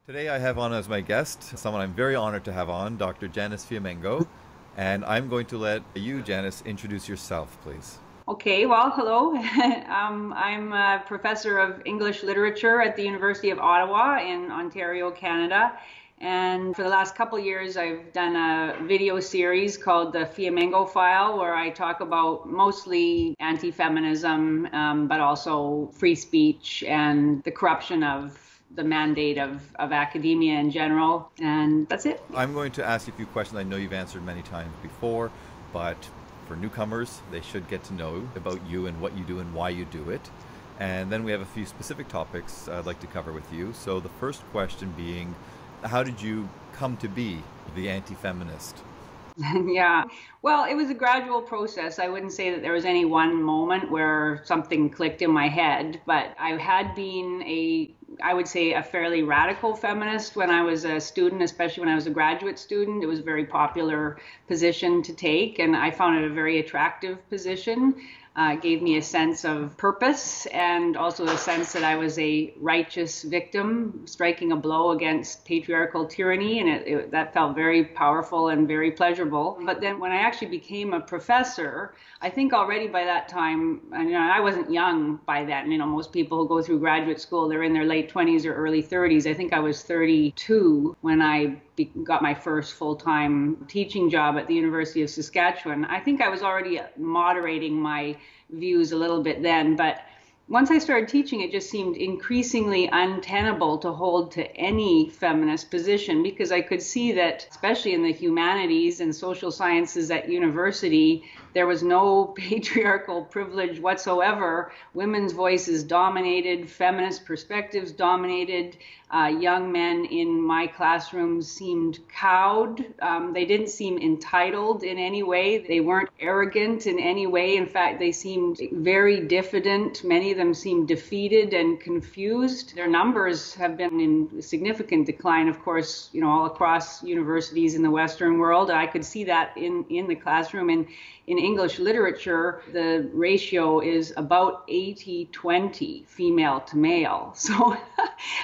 Today I have on as my guest someone I'm very honored to have on, Dr. Janice Fiamengo, and I'm going to let you, Janice, introduce yourself, please. Okay, well, hello. I'm a professor of English literature at the University of Ottawa in Ontario, Canada. And for the last couple years, I've done a video series called the Fiamengo File, where I talk about mostly anti-feminism, but also free speech and the corruption of the mandate of academia in general. And that's it. I'm going to ask you a few questions I know you've answered many times before, but for newcomers, they should get to know about you and what you do and why you do it. And then we have a few specific topics I'd like to cover with you. So the first question being, how did you come to be the anti-feminist? Yeah, well, it was a gradual process. I wouldn't say that there was any one moment where something clicked in my head, but I had been I would say a fairly radical feminist when I was a student, especially when I was a graduate student. It was a very popular position to take, and I found it a very attractive position. It gave me a sense of purpose and also a sense that I was a righteous victim striking a blow against patriarchal tyranny, and that felt very powerful and very pleasurable. But then when I actually became a professor, I think already by that time, I wasn't young by then. Most people who go through graduate school, they're in their late 20s or early 30s. I think I was 32 when I got my first full-time teaching job at the University of Saskatchewan. I think I was already moderating my views a little bit then, but once I started teaching, it just seemed increasingly untenable to hold to any feminist position, because I could see that, especially in the humanities and social sciences at university, there was no patriarchal privilege whatsoever. Women's voices dominated, feminist perspectives dominated. Young men in my classrooms seemed cowed. They didn't seem entitled in any way. They weren't arrogant in any way. In fact, they seemed very diffident. Many of them seemed defeated and confused. Their numbers have been in significant decline, of course, all across universities in the Western world. I could see that in the classroom. And in English literature, the ratio is about 80-20 female to male. So,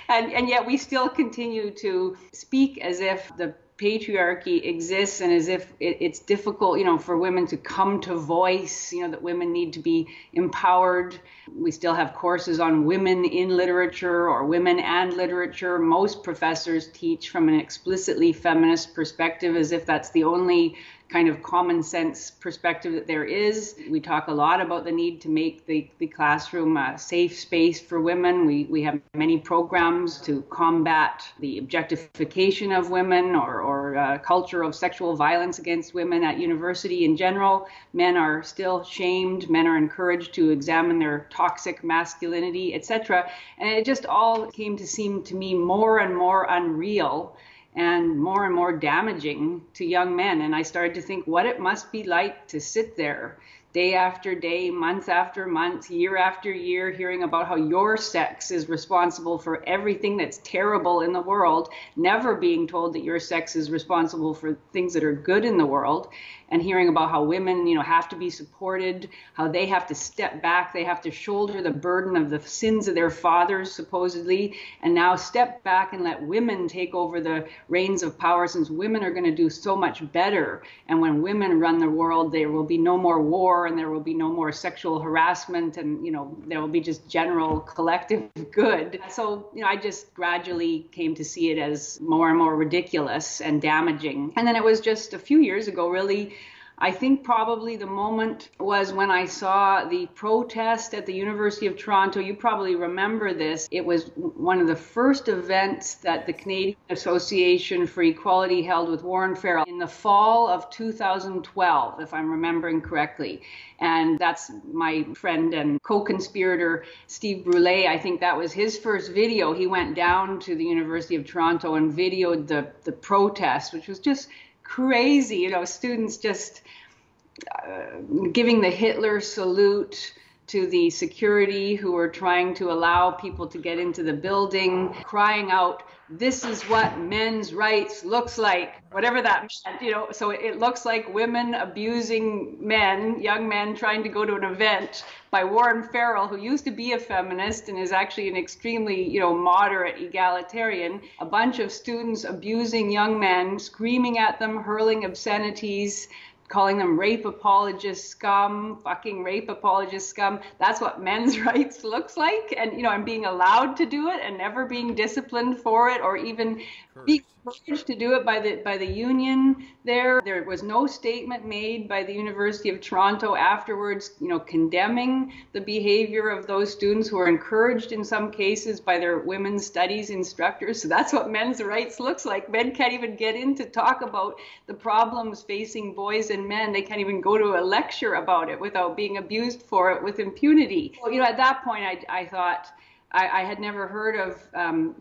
and yet we still continue to speak as if the patriarchy exists and as if it's difficult, for women to come to voice, that women need to be empowered. We still have courses on women in literature or women and literature. Most professors teach from an explicitly feminist perspective, as if that's the only kind of common sense perspective that there is. We talk a lot about the need to make the classroom a safe space for women. We have many programs to combat the objectification of women or culture of sexual violence against women at university in general. Men are still shamed. Men are encouraged to examine their toxic masculinity, etc. And it just all came to seem to me more and more unreal and more damaging to young men. And I started to think what it must be like to sit there day after day, month after month, year after year, hearing about how your sex is responsible for everything that's terrible in the world, never being told that your sex is responsible for things that are good in the world, and hearing about how women, have to be supported, how they have to step back, they have to shoulder the burden of the sins of their fathers, supposedly, and now step back and let women take over the reins of power, since women are going to do so much better. And when women run the world, there will be no more war, and there will be no more sexual harassment, and there will be just general collective good. So I just gradually came to see it as more and more ridiculous and damaging. And then it was just a few years ago, really, I think probably the moment was when I saw the protest at the University of Toronto. You probably remember this. It was one of the first events that the Canadian Association for Equality held with Warren Farrell in the fall of 2012, if I'm remembering correctly. And that's my friend and co-conspirator, Steve Brule. I think that was his first video. He went down to the University of Toronto and videoed the protest, which was just crazy, students just giving the Hitler salute to the security who were trying to allow people to get into the building, crying out, this is what men's rights looks like, whatever that meant, so it looks like women abusing men, young men trying to go to an event by Warren Farrell, who used to be a feminist and is actually an extremely, moderate egalitarian, a bunch of students abusing young men, screaming at them, hurling obscenities, calling them rape apologist scum, fucking rape apologist scum. That's what men's rights looks like. And, I'm being allowed to do it and never being disciplined for it or even being encouraged to do it by the union there. There was no statement made by the University of Toronto afterwards, condemning the behavior of those students who were encouraged in some cases by their women's studies instructors. So that's what men's rights looks like. Men can't even get in to talk about the problems facing boys and men. They can't even go to a lecture about it without being abused for it with impunity. Well, at that point, I thought, I had never heard of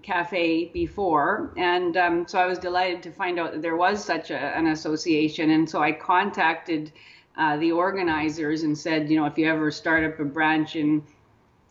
CAFE before, and so I was delighted to find out that there was such an association. And so I contacted the organizers and said, if you ever start up a branch in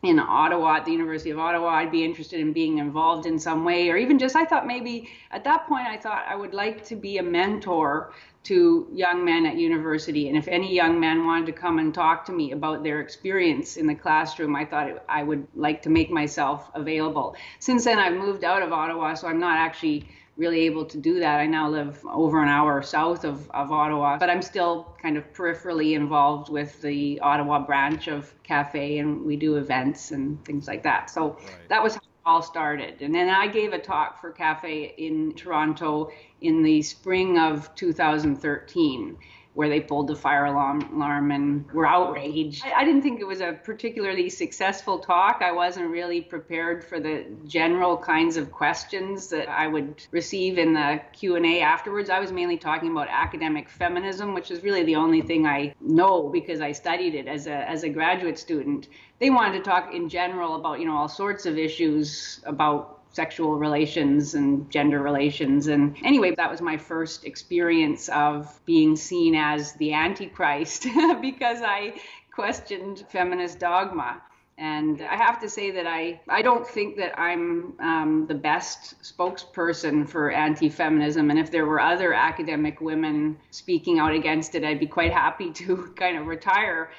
Ottawa, at the University of Ottawa, I'd be interested in being involved in some way, or even just, I thought maybe at that point, I thought I would like to be a mentor to young men at university. And if any young man wanted to come and talk to me about their experience in the classroom, I thought I would like to make myself available. Since then, I've moved out of Ottawa, so I'm not actually really able to do that. I now live over an hour south of Ottawa, but I'm still kind of peripherally involved with the Ottawa branch of CAFE, and we do events and things like that. So That was how it all started. And then I gave a talk for CAFE in Toronto in the spring of 2013, where they pulled the fire alarm and were outraged. I didn't think it was a particularly successful talk. I wasn't really prepared for the general kinds of questions that I would receive in the Q&A afterwards. I was mainly talking about academic feminism, which is really the only thing I know because I studied it as a graduate student. They wanted to talk in general about, all sorts of issues about sexual relations and gender relations. And anyway, that was my first experience of being seen as the Antichrist because I questioned feminist dogma. And I have to say that I don't think that I'm the best spokesperson for anti-feminism. And if there were other academic women speaking out against it, I'd be quite happy to kind of retire.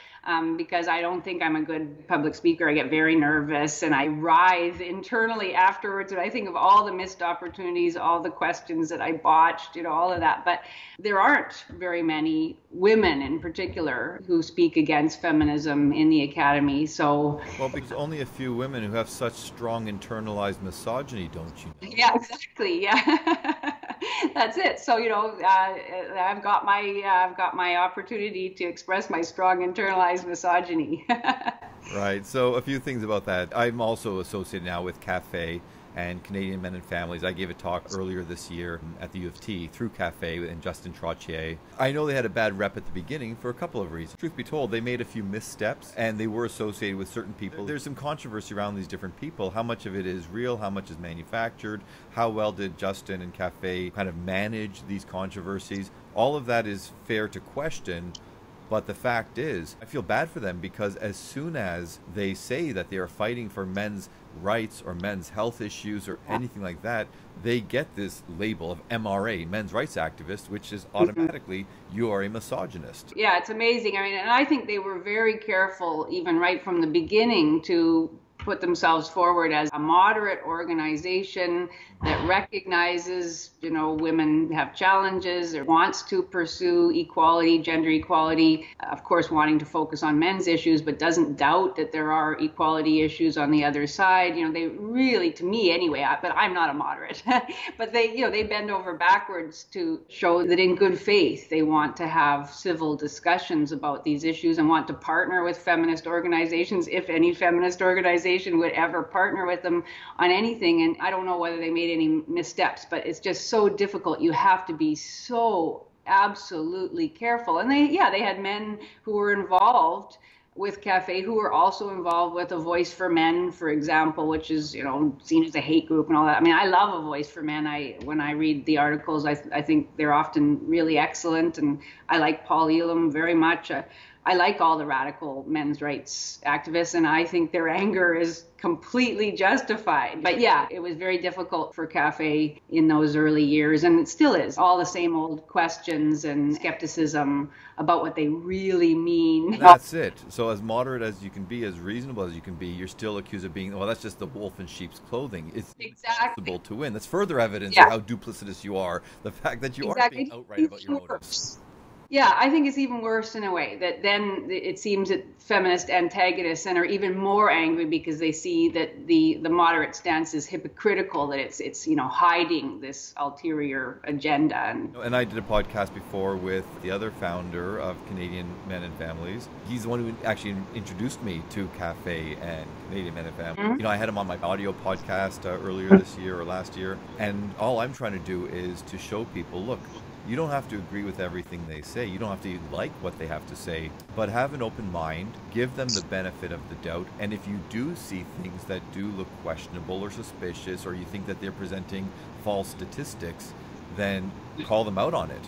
Because I don't think I'm a good public speaker. I get very nervous and I writhe internally afterwards when I think of all the missed opportunities, all the questions that I botched, all of that. But there aren't very many women in particular who speak against feminism in the academy. So, well, because only a few women who have such strong internalized misogyny, don't you know? Yeah, exactly. Yeah. That's it. So, I've got my opportunity to express my strong internalized misogyny. Right. So a few things about that. I'm also associated now with CAFE and Canadian Men and Families. I gave a talk earlier this year at the U of T through CAFE and Justin Trottier. I know they had a bad rep at the beginning for a couple of reasons. Truth be told, they made a few missteps and they were associated with certain people. There's some controversy around these different people. How much of it is real? How much is manufactured? How well did Justin and CAFE kind of manage these controversies? All of that is fair to question. But the fact is, I feel bad for them because as soon as they say that they are fighting for men's rights or men's health issues or anything like that, they get this label of MRA, men's rights activist, which is automatically, you are a misogynist. Yeah, it's amazing. I mean, and I think they were very careful, even right from the beginning, to put themselves forward as a moderate organization that recognizes, women have challenges or wants to pursue equality, gender equality, of course, wanting to focus on men's issues, but doesn't doubt that there are equality issues on the other side. They really, to me anyway, but I'm not a moderate, but they bend over backwards to show that in good faith, they want to have civil discussions about these issues and want to partner with feminist organizations, if any feminist organization would ever partner with them on anything. And I don't know whether they made any missteps, but it's just so difficult. You have to be so absolutely careful. And they had men who were involved with CAFE who were also involved with A Voice for Men, for example, which is, seen as a hate group and all that. I mean, I love A Voice for Men. When I read the articles, I think they're often really excellent. And I like Paul Elam very much. I like all the radical men's rights activists, and I think their anger is completely justified. But yeah, it was very difficult for Cafe in those early years, and it still is. All the same old questions and skepticism about what they really mean. That's it. So as moderate as you can be, as reasonable as you can be, you're still accused of being, well, that's just the wolf in sheep's clothing. It's impossible to win. That's further evidence of how duplicitous you are. The fact that you aren't being outright about your motives. Yeah, I think it's even worse in a way, that then it seems that feminist antagonists and are even more angry because they see that the moderate stance is hypocritical, that it's hiding this ulterior agenda. And I did a podcast before with the other founder of Canadian Men and Families. He's the one who actually introduced me to Cafe and Canadian Men and Families. Mm-hmm. I had him on my audio podcast earlier this year or last year, and all I'm trying to do is to show people, look, you don't have to agree with everything they say. You don't have to like what they have to say, but have an open mind, give them the benefit of the doubt. And if you do see things that do look questionable or suspicious, or you think that they're presenting false statistics, then call them out on it.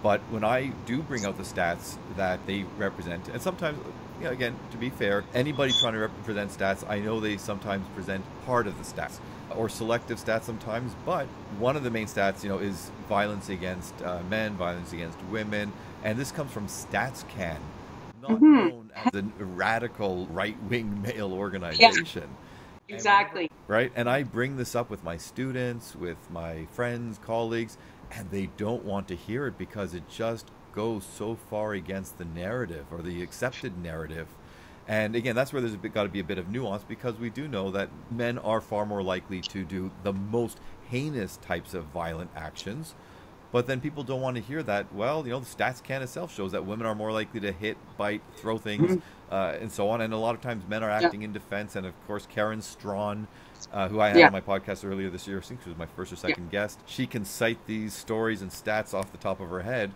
But when I do bring out the stats that they represent, and sometimes, again, to be fair, anybody trying to represent stats, I know they sometimes present part of the stats, or selective stats sometimes, but one of the main stats, is violence against men, violence against women, and this comes from StatsCan, not known as a radical right-wing male organization. Yeah, exactly. Right, and I bring this up with my students, with my friends, colleagues, and they don't want to hear it because it just goes so far against the narrative or the accepted narrative. And again, that's where there's got to be a bit of nuance, because we do know that men are far more likely to do the most heinous types of violent actions. But then people don't want to hear that, well, the StatsCan itself shows that women are more likely to hit, bite, throw things, and so on. And a lot of times men are acting in defense. And of course, Karen Strawn, who I had on my podcast earlier this year, I think she was my first or second guest, she can cite these stories and stats off the top of her head.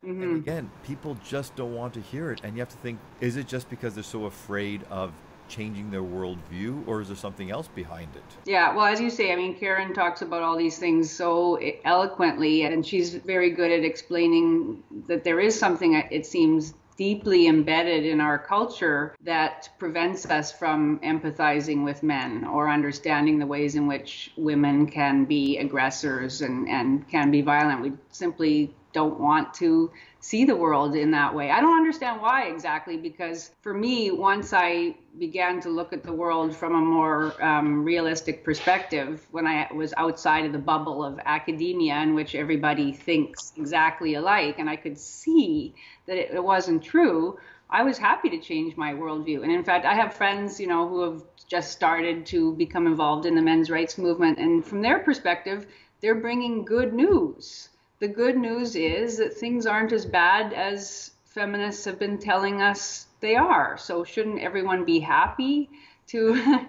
And again, people just don't want to hear it. And you have to think, is it just because they're so afraid of changing their worldview, or is there something else behind it? Yeah, well, as you say, Karen talks about all these things so eloquently, and she's very good at explaining that there is something, it seems, deeply embedded in our culture that prevents us from empathizing with men or understanding the ways in which women can be aggressors and can be violent. We simply don't want to see the world in that way. I don't understand why exactly, because for me, once I began to look at the world from a more realistic perspective, when I was outside of the bubble of academia in which everybody thinks exactly alike, and I could see that it wasn't true, I was happy to change my worldview. And in fact, I have friends, who have just started to become involved in the men's rights movement. And from their perspective, they're bringing good news. The good news is that things aren't as bad as feminists have been telling us they are. So shouldn't everyone be happy to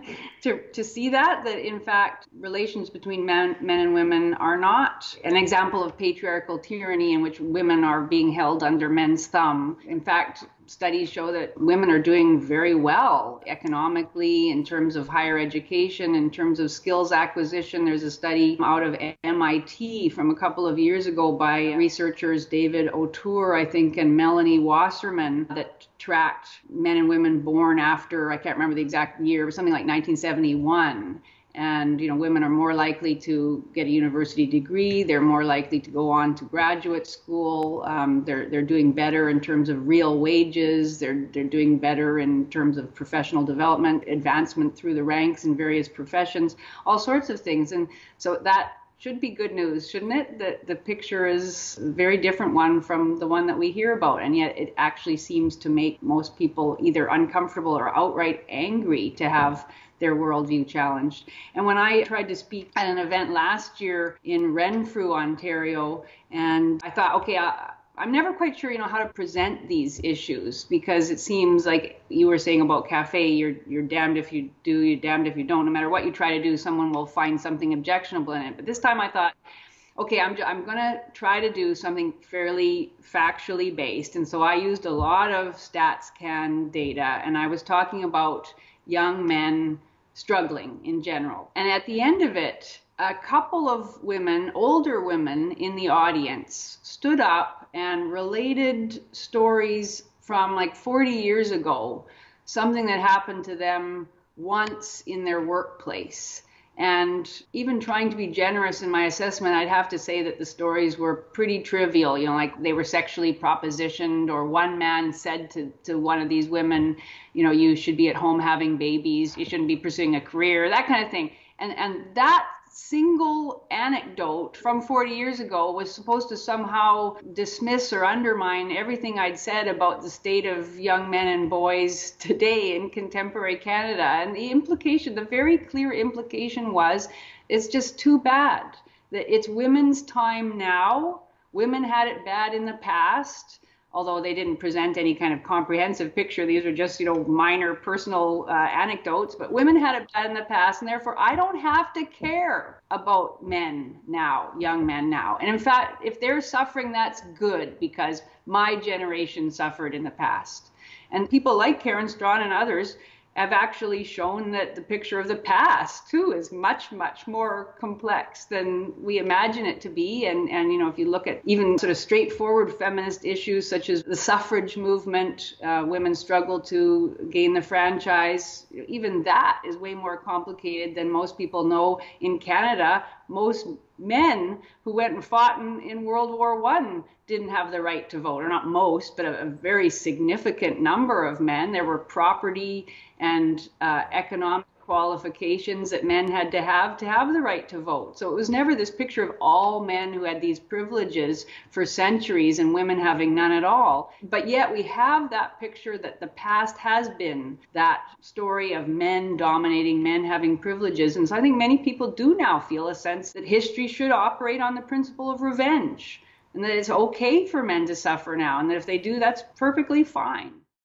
see that in fact relations between men and women are not an example of patriarchal tyranny in which women are being held under men's thumb. In fact, studies show that women are doing very well economically, in terms of higher education, in terms of skills acquisition. There's a study out of MIT from a couple of years ago by researchers David O'Toole, I think, and Melanie Wasserman, that tracked men and women born after, I can't remember the exact year, but something like 1971. And, women are more likely to get a university degree. They're more likely to go on to graduate school. They're doing better in terms of real wages. They're doing better in terms of professional development, advancement through the ranks in various professions, all sorts of things. And so that should be good news, shouldn't it? That the picture is a very different one from the one that we hear about. And yet it actually seems to make most people either uncomfortable or outright angry to have their worldview challenged. And when I tried to speak at an event last year in Renfrew, Ontario, and I thought, okay, I'm never quite sure, how to present these issues, because it seems like you were saying about Cafe, you're damned if you do, you're damned if you don't. No matter what you try to do, someone will find something objectionable in it. But this time I thought, okay, I'm going to try to do something fairly factually based. And so I used a lot of StatsCan data, and I was talking about young men struggling in general. And at the end of it, a couple of women, older women in the audience, stood up and related stories from like 40 years ago, something that happened to them once in their workplace. And even trying to be generous in my assessment, I'd have to say that the stories were pretty trivial. Like they were sexually propositioned, or one man said to one of these women, you should be at home having babies, you shouldn't be pursuing a career, that kind of thing. And that single anecdote from 40 years ago was supposed to somehow dismiss or undermine everything I'd said about the state of young men and boys today in contemporary Canada. And the very clear implication was, it's just too bad that it's women's time now. Women had it bad in the past, although they didn't present any kind of comprehensive picture. These are just, minor personal anecdotes. But women had it bad in the past, and therefore I don't have to care about men now, young men now. And in fact, if they're suffering, that's good, because my generation suffered in the past. And people like Karen Strawn and others have actually shown that the picture of the past, too, is much, much more complex than we imagine it to be. And if you look at even sort of straightforward feminist issues such as the suffrage movement, women's struggle to gain the franchise, even that is way more complicated than most people know. In Canada, most men who went and fought in World War I didn't have the right to vote, or not most, but a very significant number of men. There were property and economic qualifications that men had to have the right to vote. So it was never this picture of all men who had these privileges for centuries and women having none at all. But yet we have that picture that the past has been that story of men dominating, men having privileges. And so I think many people do now feel a sense that history should operate on the principle of revenge, and that it's okay for men to suffer now, and that if they do, that's perfectly fine.